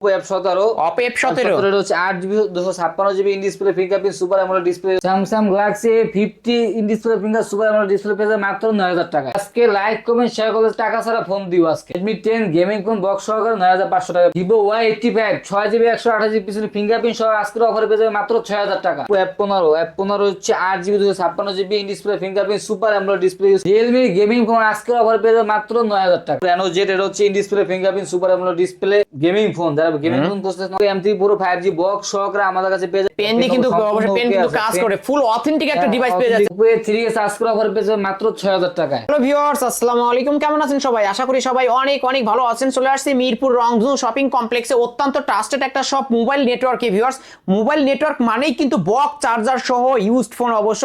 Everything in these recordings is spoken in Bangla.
F17 Oppo F17 এটা হচ্ছে 8GB 256GB in display fingerprint super AMOLED display Samsung Galaxy A50 in display finger super AMOLED display পেয়ে মাত্র 9000 টাকা। আজকে লাইক কমেন্ট শেয়ার করলে টাকা ছাড়া ফোন দিব। আজকে Redmi 10 গেমিং ফোন বক্স সহকারে 9500 টাকা। Vivo Y85 6GB 128GB পিছনে ফিঙ্গারপ্রিন্ট সহ আজকের অফারে পেয়ে যাবে মাত্র 6000 টাকা। F15 হচ্ছে 8GB 256GB in display fingerprint super AMOLED display. Realme gaming phone আজকের অফারে পেয়ে যাবে মাত্র 9000 টাকা। Reno Z এটা হচ্ছে in display fingerprint super AMOLED display gaming phone যারা গেমিং ফোন করতে M3 Pro 5G বক্স সহকারে আমাদের কাছে পেয়ে যাবে। পেন দিয়ে কিন্তু অবশ্যই পেন কিন্তু কাজ করে, ফুল অথেন্টিক একটা ডিভাইস পেয়ে যাচ্ছে। Oppo A3s আজকের অফারে পেয়ে যাবে মাত্র 6000 টাকায়। হ্যালো ভিউয়ার্স, আসসালামু আলাইকুম। কেমন আছেন সবাই? আশা করি সবাই অনেক অনেক ভালো আছেন। চলে আসছি মিরপুর রংধনু শপিং কমপ্লেক্সে, অত্যন্ত ট্রাস্টেড একটা শপ মোবাইল নেটওয়ার্কে। ভিউয়ার্স, মোবাইল নেটওয়ার্ক মানেই কিন্তু বক্স চার্জার সহ ইউজড ফোন। অবশ্য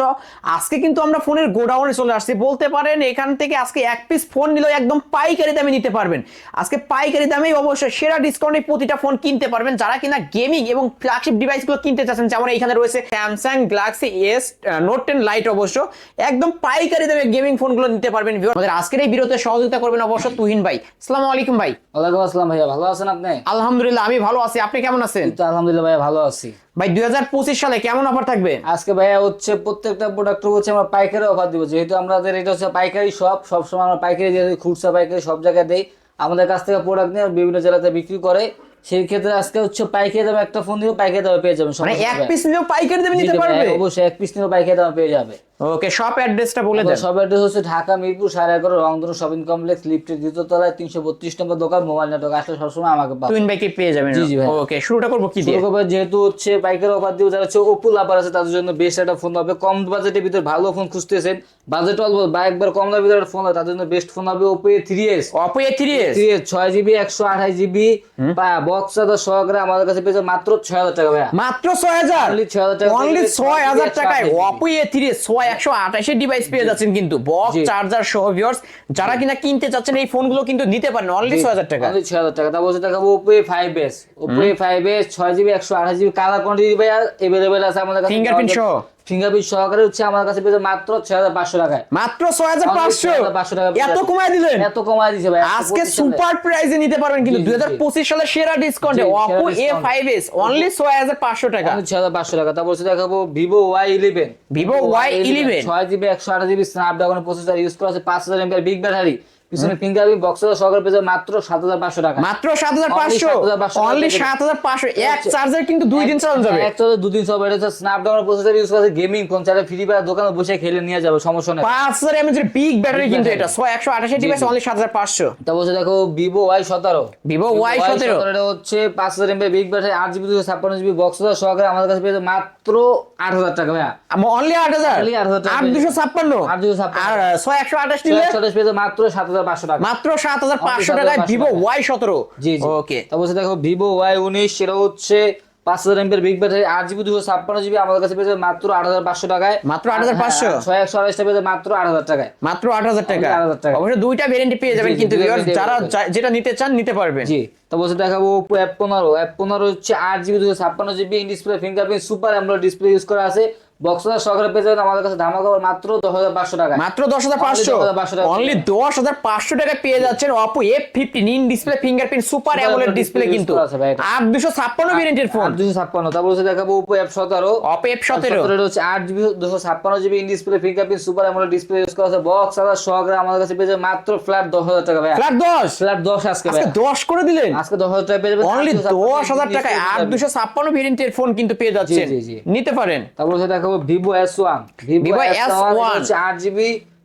আজকে কিন্তু আমরা ফোনের গোডাউনে চলে আসছি বলতে পারেন। এখান থেকে আজকে এক পিস ফোন নিলেও একদম পাইকারি দামে নিতে পারবেন। আজকে পাইকারি দামেই অবশ্যই সেরা ডিসকাউন্টে প্রতিটা ফোন কিনতে পারবেন। যারা কিনা গেমিং এবং ফ্ল্যাগশিপ ডিভাইসগুলো কিনতে চাচ্ছেন, যেমন এখানে রয়েছে Samsung Galaxy S note 10 light, অবশ্য একদম পাইকারি দামে গেমিং ফোনগুলো নিতে পারবেন। আমাদের আজকের এই ভিডিওতে সহযোগিতা করবেন অবশ্য তুহিন ভাই। আসসালামু আলাইকুম ভাই। ওয়ালাইকুম আসসালাম ভাইয়া, ভালো আছেন আপনি? আলহামদুলিল্লাহ আমি ভালো আছি, আপনি কেমন আছেন? তো আলহামদুলিল্লাহ ভাইয়া ভালো আছি। ভাই 2025 সালে কেমন অফার থাকবে? আজকে ভাইয়া হচ্ছে প্রত্যেকটা প্রোডাক্টের হচ্ছে আমরা পাইকারি অফার দিব, যেহেতু আমাদের এটা হচ্ছে পাইকারি শপ, সবসময় আমরা পাইকারি দিয়ে খুচরা পাইকারি সব জায়গায় দেই। আমাদের কাছ থেকে প্রোডাক্ট নিয়ে বিভিন্ন জেলাতে বিক্রি করে, সেই ক্ষেত্রে আজকে হচ্ছে পাইকারি দামে একটা ফোন দিও, পাইকারি দামে পেয়ে যাবেন। মানে এক পিস নিলেও পাইকারি দামে নিতে পারবে? অবশ্যই এক পিস নিলেও পাইকারি দামে পেয়ে যাবে। ওকে, শপ অ্যাড্রেসটা বলে দেন। শপ অ্যাড্রেস হচ্ছে ঢাকা মিরপুর 11.5 রংধনু শপিং কমপ্লেক্স, লিফটের দ্বিতীয় তলায় 332 নম্বর দোকান। মোবাইল নেটওয়ার্ক আসলে সবসময় আমাকে পাবেন। তুহিন ভাইকে পেয়ে যাবেন। জি জি ভাই। ওকে, শুরুটা করব কি দিয়ে? শুরু করব, যেহেতু হচ্ছে পাইকারি অফার দিব, যারা হচ্ছে ওপো লাভার আছে তাদের জন্য বেস্ট একটা ফোন হবে। কম বাজেটের ভিতর ভালো ফোন খুঁজতেছেন, বাজেট অল্প বা একবার কম দামের ভিতরে ফোন হয়, তাদের জন্য বেস্ট ফোন হবে Oppo A3s। Oppo A3s 6GB 128GB বা বক্স চার্জার সহকারে আমাদের কাছে পেয়ে যাবে মাত্র 6000 টাকা ভাইয়া। মাত্র 6000, Only 6000 টাকা, অনলি 6000 টাকায় Oppo A3s 128 এর ডিভাইস পেয়ে যাচ্ছেন কিন্তু বক্স চার্জার সহ। ভিউয়ার্স, যারা কিনা কিনতে চাচ্ছেন এই ফোনগুলো কিন্তু নিতে পারেন অনলি 6000 টাকা। অনলি 6000 টাকা। তারপর দেখাবো Oppo A5s। Oppo A5s 6GB 128GB colour quantity ভাইয়া अवेलेबल আছে আমাদের কাছে। ফিঙ্গারপ্রিন্ট সহ, ফিঙ্গারপ্রিন্ট সহকারে হচ্ছে আমাদের কাছে পেয়ে মাত্র 6500 টাকায়। মাত্র 6500 টাকা। এত কমায় দিলেন? এত কমায় দিয়েছে ভাই আজকে সুপার প্রাইসে নিতে পারবেন কিন্তু 2025 সালের সেরা ডিসকাউন্টে Oppo A5s অনলি 6500 টাকা। 6500 টাকা। তারপর দেখাবো Vivo Y11। Vivo Y11 6GB 128GB Snapdragon processor use করা আছে, 5000 mAh বিগ ব্যাটারি, পিছনে ফিঙ্গারপ্রিন্ট বক্সের সহকারে পেয়ে যাবে মাত্র 7500 টাকা। মাত্র 7500, অনলি 7500। এক চার্জার কিন্তু 2 দিন চালানো যাবে। এক চার্জার 2 দিন চলবে। এটা হচ্ছে স্ন্যাপড্রাগন প্রসেসর ইউজ করা আছে, গেমিং ফোন চাইলে ফ্রি ফায়ার দোকানে বসে খেলে নিয়ে যাবে, সমস্যা নেই। 5000 mAh এর বিগ ব্যাটারি কিন্তু এটা 128 ডিভাইস অনলি 7500। তারপর দেখো Vivo Y17। Vivo Y17 এটা হচ্ছে 5000 mAh big battery, 8GB 256GB বক্সের সহকারে আমাদের কাছে পেয়ে যাবে মাত্র 8000 টাকা ভাইয়া। অনলি 8000, অনলি 8000 টাকা। 8256 আর 128 নিলে 128 পেয়ে যাবে মাত্র 7500 টাকা। মাত্র 7500 টাকায় Vivo Y17। জি জি। ওকে, তারপর দেখো Vivo Y19। সেটা হচ্ছে 5000 mAh big battery, 8GB 256GB আমাদের কাছে পেয়ে যাবে মাত্র 8500 টাকায়। মাত্র 8500। 128 পেয়ে যাবে মাত্র 8000 টাকায়। মাত্র 8000 টাকা। 8000 টাকা। অবশ্যই দুইটা ভেরিয়েন্ট পেয়ে যাবেন কিন্তু যারা যেটা নিতে চান নিতে পারবেন। জি। তারপর দেখাবো Oppo F15 হচ্ছে 8GB 256GB in display fingerprint super AMOLED display use করা আছে, বক্সের সহকারে পেয়ে যাবেন আমাদের কাছে ধামাকা মাত্র 10500 টাকা। মাত্র 10500, অনলি 10500 টাকা পেয়ে যাচ্ছেন Oppo F15 in display fingerprint super AMOLED display কিন্তু 8256 ভেরিয়েন্টের ফোন। 8256। তারপর দেখাবো Oppo F17। Oppo F17 এটা হচ্ছে 8GB 256GB in display fingerprint super AMOLED display use করা আছে, বক্স চার্জার সহকারে আমাদের কাছে পেয়ে যাবে মাত্র ফ্ল্যাট 10000 টাকা ভাই। ফ্ল্যাট 10 আজকে আজকে 10 করে দিলেন। আজকে 10000 টাকা পেয়ে যাবেন অনলি 10000 টাকায় 8256 ভেরিয়েন্টের ফোন কিন্তু পেয়ে যাচ্ছেন, নিতে পারেন। তারপর দেখাবো Vivo S1। Vivo S1 হচ্ছে 8GB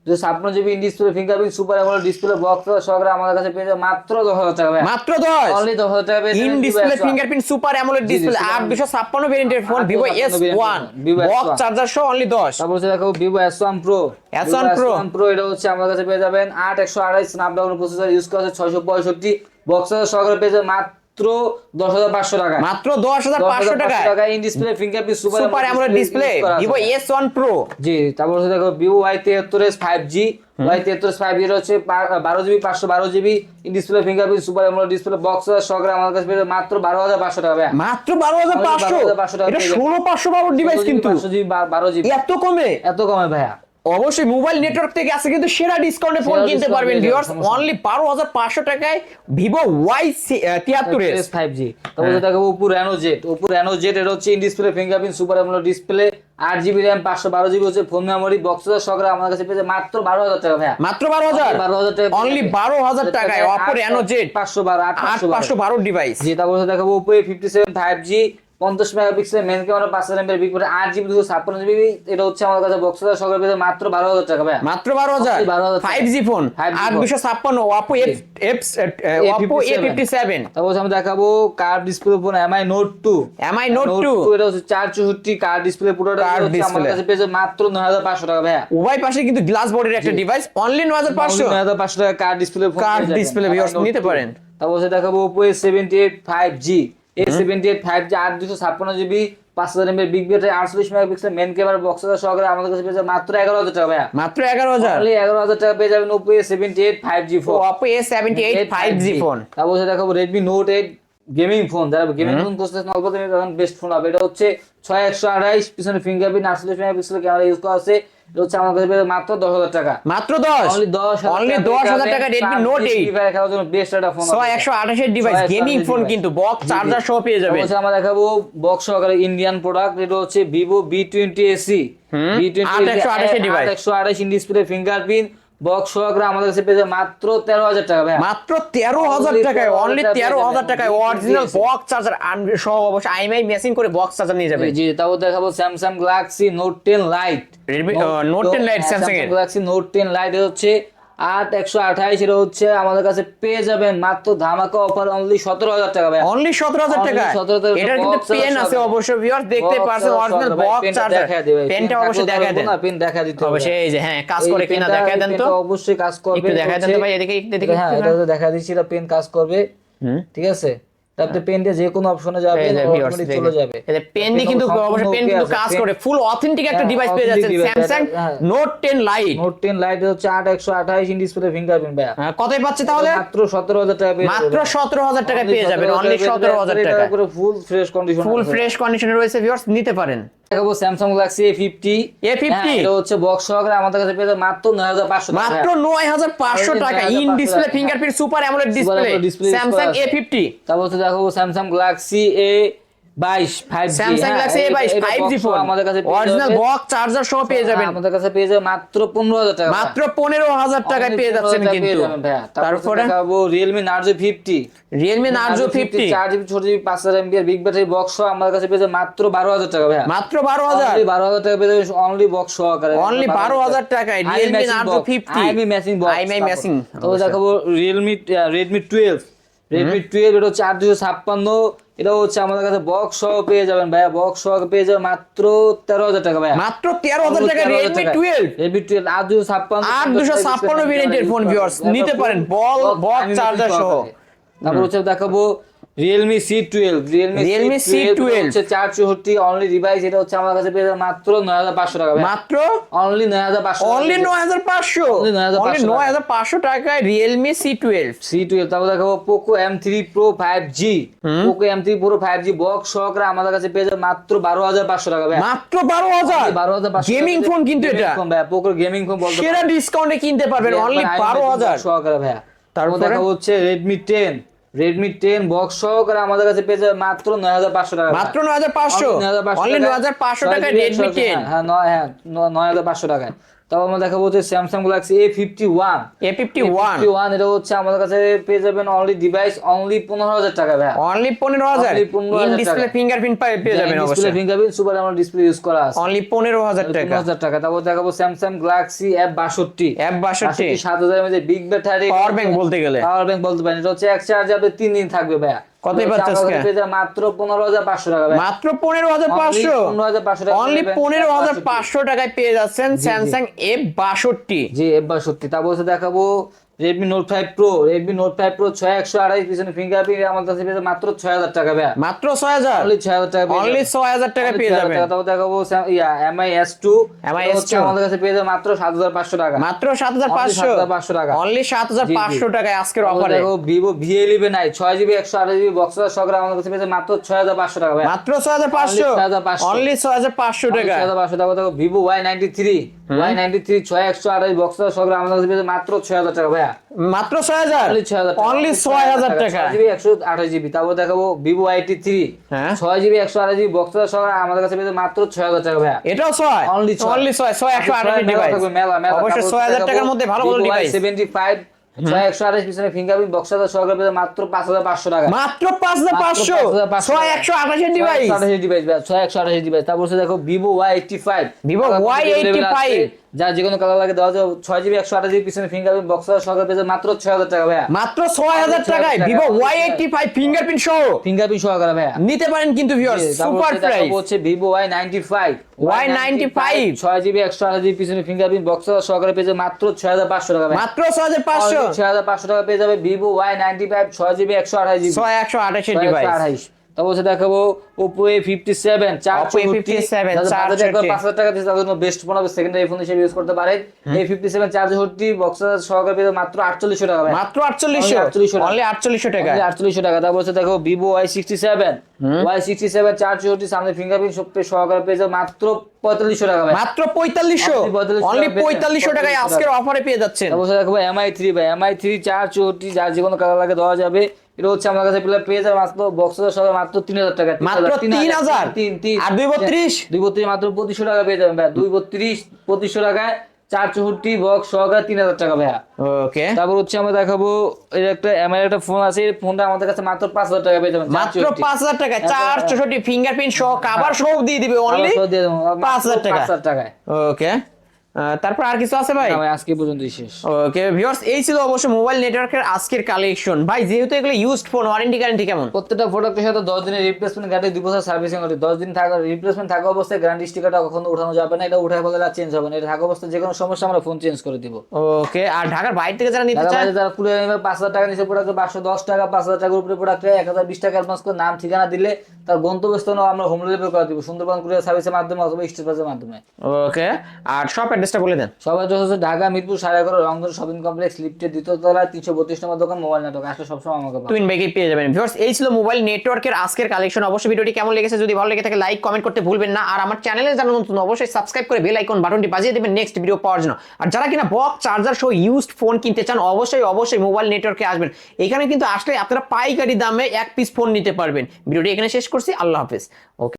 256GB in display fingerprint super AMOLED display box সহকারে আমাদের কাছে পেয়ে যাবে মাত্র 10000 টাকা ভাই। মাত্র 10, অনলি 10000 টাকা পেয়ে in display fingerprint super AMOLED display 8256 ভেরিয়েন্টের phone Vivo S1 box charger সহ অনলি 10। তারপর দেখো Vivo S1 Pro। S1 Pro এটা হচ্ছে আমাদের কাছে পেয়ে যাবেন 8128 স্ন্যাপড্রাগন প্রসেসর ইউজ করা আছে, 665 বক্স সহকারে পেয়ে যাবে মাত্র 10500 টাকা। মাত্র 10500 টাকা in display fingerprint super AMOLED display Vivo S1 Pro। জি। তারপর দেখো Vivo Y73s 5G। Y73s 5G এটা হচ্ছে 12GB 512GB in display fingerprint super AMOLED display box সহকারে আমাদের কাছে পেয়ে মাত্র 12500 টাকা ভাই। মাত্র 12500, এটা 16500 ডিভাইস কিন্তু 512GB এত কমে ভাইয়া। অবশ্যই মোবাইল নেটওয়ার্ক থেকে আছে কিন্তু সেরা ডিসকাউন্টে ফোন সেরা কিনতে discount পারবেন পেয়ে যাবেন, ভিউয়ার্স সমস্যা নেই। অনলি 12,500 টাকায় ভিভো Y73s 5G। তারপর দেখাবো Oppo Reno Z। Oppo Reno Z এটা হচ্ছে in display fingerprint super AMOLED display, 8GB RAM, 512GB হচ্ছে ফোন মেমোরি, বক্সের সহকারে আমার কাছে পেয়েছে মাত্র 12,000 টাকা ভাইয়া। মাত্র 12,000 12,000 টাকা অনলি 12,000 টাকায় Oppo Reno Z 512 ডিভাইস। জি। তারপর দেখাবো Oppo A57 5G, 50 megapixel main camera, 5 এমএর বিগ ব্যাটারি, 8GB 256GB। এটা হচ্ছে আমার কাছে বক্সের সহকারে পেয়েছে মাত্র 12,000 টাকা ভাইয়া। মাত্র 12,000 12,000 5G phone 5G 8256 Oppo A57। তারপর আমরা দেখাবো curve display phone MI Note 2। MI Note 2 এটা হচ্ছে 464 কার্ভ ডিসপ্লে, পুরোটা কার্ভ হচ্ছে আমার display। কাছে পেয়েছে মাত্র 9,500 টাকা ভাইয়া। উভয় পাশে কিন্তু গ্লাস বডির একটা ডিভাইস অনলি 9,500 9,500 টাকা curve display phone curve display viewers নিতে পারেন। তারপর দেখাবো Oppo A78 5G, A78 5G 8/256GB, 5000 mAh big battery, 48 megapixel main camera, বক্সের সহকারে আমাদের কাছে পেয়েছে মাত্র 11,000 টাকা ভাইয়া। মাত্র 11,000 অনলি 11,000 টাকা পেয়ে যাবেন Oppo A78 5G phone. Oppo A78 5G phone. তারপর দেখাবো Redmi Note 8 গেমিং ফোন। যারা গেমিং ফোন খুঁজতেছেন অল্প দামে তখন বেস্ট ফোন হবে। এটা হচ্ছে 6128, পিছনে ফিঙ্গারপ্রিন্ট, 48 মেগাপিক্সেল ক্যামেরা ইউজ করা আছে। এটা হচ্ছে আমার কাছে পেয়ে মাত্র 10,000 টাকা। মাত্র 10 অনলি 10,000 অনলি 10,000 টাকা Redmi Note 8 খেলার জন্য বেস্ট একটা ফোন। 128 এর ডিভাইস গেমিং ফোন কিন্তু বক্স চার্জার সহ পেয়ে যাবেন। তারপর আমরা দেখাবো বক্স সহকারে ইন্ডিয়ান প্রোডাক্ট। এটা হচ্ছে Vivo B20 SC, B20 828 এর device 828 in display fingerprint, box সহকারে আমাদের কাছে পেয়ে যাবে মাত্র 13,000 টাকা ভাই। মাত্র 13,000 টাকায় অনলি 13,000 টাকায় অরিজিনাল বক্স চার্জার সহ অবশ্যই আইএমআই মেশিং করে বক্স চার্জার নিয়ে যাবে। জি। তারপর দেখাবো Samsung Galaxy Note 10 Lite, Redmi Note 10 Lite Samsung এর Galaxy Note 10 Lite হচ্ছে 8128। এটা হচ্ছে আমাদের কাছে পেয়ে যাবেন মাত্র ধামাকা অফার অনলি 17,000 টাকা ভাই। অনলি 17,000 টাকা। 17,000 এটার কিন্তু box পেন আছে সহকারে। অবশ্যই ভিউয়ার্স দেখতে পারছেন অরিজিনাল বক্স চার্জার। পেনটা অবশ্যই দেখায় দেন। পেন দেখা দিতে হবে অবশ্যই এই যে হ্যাঁ কাজ করে কিনা দেখায় দেন তো। পেনটা অবশ্যই কাজ করবে। একটু দেখায় দেন তো ভাই এদিকে এদিকে। হ্যাঁ এটা তো দেখা দিচ্ছি, এটা পেন কাজ করবে। ঠিক আছে। তারপরে পেন দিয়ে যে কোনো অপশনে যাবে, অটোমেটিক চলে যাবে। এই পেন দিয়ে কিন্তু অবশ্যই পেন কিন্তু কাজ করে ফুল অথেন্টিক একটা ডিভাইস পেয়ে যাচ্ছেন Samsung Note 10 Lite। Note 10 Lite হচ্ছে 8128 ইন ডিসপ্লে ফিঙ্গারপ্রিন্ট ভাই। কতই পাচ্ছে তাহলে? মাত্র 17,000 টাকা পেয়ে মাত্র 17,000 টাকা পেয়ে যাবেন অনলি 17,000 টাকা। এটা পুরো full fresh condition, full fresh কন্ডিশনে রয়েছে ভিউয়ার্স নিতে পারেন। দেখাবো Samsung Galaxy A50। এটা হচ্ছে বক্স সহকারে আমাদের কাছে পেয়ে যাবে মাত্র 9,500 টাকা। মাত্র 9,500 টাকা in display fingerprint super AMOLED display Samsung A50। তারপর হচ্ছে দেখাবো Samsung Galaxy A22 5G। Samsung Galaxy A22 5G phone আমাদের কাছে অরিজিনাল বক্স চার্জার সহ পেয়ে যাবেন। আমাদের কাছে পেয়ে যাবে মাত্র 15,000 টাকা। মাত্র 15,000 টাকায় পেয়ে যাচ্ছেন কিন্তু। তারপরে দেখাবো Realme Narzo 50। Realme Narzo 50 4GB 4GB 5000 mAh big battery, box সহ আমাদের কাছে পেয়ে যাবে মাত্র 12,000 টাকা ভাই। মাত্র 12,000 12,000 টাকা পেয়ে যাবে অনলি বক্স সহকারে। অনলি 12,000 টাকায় Realme Narzo 50 IMEI matching box. IMEI matching. তো দেখাবো Redmi 12। Redmi 12 এটা হচ্ছে 8/256। এটা হচ্ছে আমাদের কাছে বক্স সহ পেয়ে যাবেন ভাইয়া। বক্স সহ পেয়ে যাবেন মাত্র 13,000 টাকা ভাইয়া। মাত্র 13,000 টাকা Redmi 12 8/256 ভেরিয়েন্টের ফোন ভিউয়ার্স নিতে পারেন বক্স চার্জার সহ। তারপর হচ্ছে দেখাবো Realme C12। Realme C12 হচ্ছে 464 অনলি ডিভাইস। এটা হচ্ছে আমার কাছে পেয়ে যাবেন মাত্র 9,500 টাকা ভাই। মাত্র অনলি 9,500 অনলি 9,500 অনলি 9,500 টাকায় Realme C12। তারপর দেখাবো Poco M3 Pro 5G। Poco M3 Pro 5G box সহকারে আমাদের কাছে পেয়ে যাবে মাত্র 12,500 টাকা ভাই। মাত্র 12,000 12,500 গেমিং ফোন কিন্তু এটা ভাই। Poco গেমিং ফোন বলতে সেরা ডিসকাউন্টে কিনতে পারবেন অনলি 12,000 সহকারে ভাই। তারপর তারপরে দেখা হচ্ছে Redmi 10 বক্স সহকারে আমাদের কাছে পেয়ে যাবে মাত্র 9,500 টাকা। মাত্র 9,500 অনলি 9,500 টাকা Redmi 10। হ্যাঁ 9,500 টাকায়। তারপর আমরা দেখাবো হচ্ছে Samsung Galaxy A51। A51 এটা হচ্ছে আমাদের কাছে পেয়ে যাবেন অনলি ডিভাইস অনলি 15,000 টাকা ভাই। অনলি 15,000 ইন ডিসপ্লে ফিঙ্গারপ্রিন্ট পেয়ে যাবেন অবশ্যই। Display fingerprint super AMOLED display use করা আছে অনলি 15,000 টাকা। 15,000 টাকা। তারপর দেখাবো Samsung Galaxy F62। 7,000 এর মধ্যে বিগ ব্যাটারি, পাওয়ার ব্যাংক বলতে গেলে পাওয়ার ব্যাংক বলতে পারেন। এটা হচ্ছে এক চার্জে আপনি 3 দিন থাকবে ভাই। কতই পাচ্ছেন আজকে? মাত্র 15,500 টাকা ভাই। মাত্র 15,500 15,500 টাকা। অনলি 15,500 টাকায় পেয়ে যাচ্ছেন Samsung F62। জি F62। তারপর হচ্ছে দেখাবো Redmi Note 5 Pro 6128 পিছনে ফিঙ্গারপ্রিন্ট আমার কাছে পেয়ে যাবে মাত্র 6000 টাকা ভাই। মাত্র 6000, অনলি 6000 টাকা পেয়ে অনলি 6000 টাকা পেয়ে যাবেন। তারপর দেখাবো MI S2 হচ্ছে আমাদের কাছে পেয়ে যাবে মাত্র 7500 টাকা, মাত্র 7500 টাকা, অনলি 7500 টাকায় আজকের অফারে। দেখো Vivo V11 6GB 128GB বক্সের সহকারে আমাদের কাছে পেয়ে যাবে মাত্র 6500 টাকা ভাই, মাত্র 6500, অনলি 6500 টাকা। 6500 টাকা। দেখো Vivo Y93 6128 বক্সের সহকারে আমাদের কাছে পেয়ে যাবে মাত্র 6000 টাকা ভাই, মাত্র 6000, অনলি 6000 টাকা। 6GB 128GB। তারপর দেখাবো Vivo Y83 হ্যাঁ 6GB 128GB বক্সের সহকারে আমাদের কাছে পেয়ে যাবে মাত্র 6000 টাকা ভাই, এটাও 6, অনলি 6 128 ডিভাইস। অবশ্যই 6000 টাকার মধ্যে ভালো ভালো ডিভাইস। 75 128 পিছনে ফিঙ্গারপ্রিন্ট বক্সের সহকারে পেয়ে যাবে মাত্র 5500 টাকা, মাত্র 5500, 128 ডিভাইস, 128 ডিভাইস ভাই, 128 ডিভাইস। তারপর দেখো Vivo Y85 Vivo Y85 যা যে কোনো কালার লাগে দেওয়া যাবে 6GB 128GB পিছনে ফিঙ্গারপ্রিন্ট বক্সের সহকারে পেয়ে যাবে মাত্র 6000 টাকা ভাই, মাত্র 6000 টাকায় Vivo Y85 ফিঙ্গারপ্রিন্ট সহ ফিঙ্গারপ্রিন্ট সহকারে ভাই নিতে পারেন কিন্তু ভিউয়ার্স, সুপার প্রাইস। হচ্ছে Vivo Y95 Y95 6GB 128GB পিছনে ফিঙ্গারপ্রিন্ট বক্সের সহকারে পেয়ে যাবে মাত্র 6500 টাকা ভাই, মাত্র 6500, 6500 টাকা পেয়ে যাবে Vivo Y95 6GB 128GB 128 device. 128। তারপর দেখাবো Oppo A57 Oppo A57 5000 টাকা দিয়ে তাদের জন্য বেস্ট ফোন হবে, সেকেন্ডারি ফোন হিসেবে ইউজ করতে পারেন। A57 464 বক্সের সহকারে পেয়ে যাবে মাত্র 4800 টাকা ভাই, মাত্র 4800, অনলি 4800 টাকা, 4800 টাকা। তারপর দেখো Vivo Y67 464 সামনে ফিঙ্গারপ্রিন্ট সহকারে পেয়ে যাবে মাত্র 4500 টাকা ভাই, মাত্র 4500, অনলি 4500 টাকায় আজকের অফারে পেয়ে যাচ্ছেন। তারপর দেখো MI3 ভাই MI3 464 যার যে কোনো কালার লাগে দেওয়া যাবে। এটা হচ্ছে আমার কাছে পেয়ে যাবে মাত্র বক্সের সহ মাত্র 3000 টাকা, মাত্র 3000, আর 232 মাত্র 2500 টাকা পেয়ে যাবেন ভাই, 232 2500 টাকায় 464 বক্স সহকারে 3000 টাকা ভাইয়া। ওকে, তারপর হচ্ছে আমরা দেখাবো এই একটা এমআই একটা ফোন আছে, এই ফোনটা আমাদের কাছে মাত্র 5000 টাকা পেয়ে যাবেন, মাত্র 5000 টাকায় 464 ফিঙ্গারপ্রিন্ট সহ কভার সহ দিয়ে দিবে অনলি 5000 টাকা, 5000 টাকায়। ওকে, তারপর আর কিছু আছে ভাই? না ভাই, আজকে পর্যন্তই শেষ। ওকে ভিউয়ার্স, এই ছিল অবশ্য মোবাইল নেটওয়ার্কের আজকের কালেকশন। ভাই যেহেতু এগুলো ইউজড ফোন, ওয়ারেন্টি গ্যারান্টি কেমন? প্রত্যেকটা প্রোডাক্টের সাথে 10 দিনের রিপ্লেসমেন্ট গ্যারান্টি, 2 বছর সার্ভিসিং গ্যারান্টি। 10 দিন থাকা রিপ্লেসমেন্ট থাকা অবস্থায় গ্যারান্টি স্টিকারটা কখনো উঠানো যাবে না, এটা উঠায় ফেলে আর চেঞ্জ হবে না। এটা থাকা অবস্থায় যে কোনো সমস্যা আমরা ফোন চেঞ্জ করে দিব। ওকে, আর ঢাকার বাইরে থেকে যারা নিতে চায়, যারা পুরো 5000 টাকা নিচে প্রোডাক্ট 510 টাকা, 5000 টাকার উপরে প্রোডাক্টে 1020 টাকা অ্যাডভান্স করে নাম ঠিকানা দিলে তার গন্তব্যস্থানে আমরা হোম ডেলিভারি করে দিব, সুন্দরবন কুরিয়ার সার্ভিসের মাধ্যমে অথবা স্টেট বাসের মাধ্যমে। ওকে, আর শপ অ্যাড্রেসটা বলে দেন। সবাই হচ্ছে ঢাকা মিরপুর 11.5 রংধনু শপিং কমপ্লেক্স লিফটের দ্বিতীয় তলায় 332 নম্বর দোকান, মোবাইল নেটওয়ার্ক। আসলে সবসময় আমাকে পাবেন, টুইন ব্যাগে পেয়ে যাবেন। ভিউয়ার্স, এই ছিল মোবাইল নেটওয়ার্কের আজকের কালেকশন। অবশ্যই ভিডিওটি কেমন লেগেছে, যদি ভালো লেগে থাকে লাইক কমেন্ট করতে ভুলবেন না। আর আমার চ্যানেলে যারা নতুন অবশ্যই সাবস্ক্রাইব করে বেল আইকন বাটনটি বাজিয়ে দেবেন নেক্সট ভিডিও পাওয়ার জন্য। আর যারা কিনা বক্স চার্জার সহ ইউজড ফোন কিনতে চান, অবশ্যই মোবাইল নেটওয়ার্কে আসবেন। এখানে কিন্তু আসলে আপনারা পাইকারি দামে এক পিস ফোন নিতে পারবেন। ভিডিওটি এখানে শেষ করছি, আল্লাহ হাফেজ। ওকে।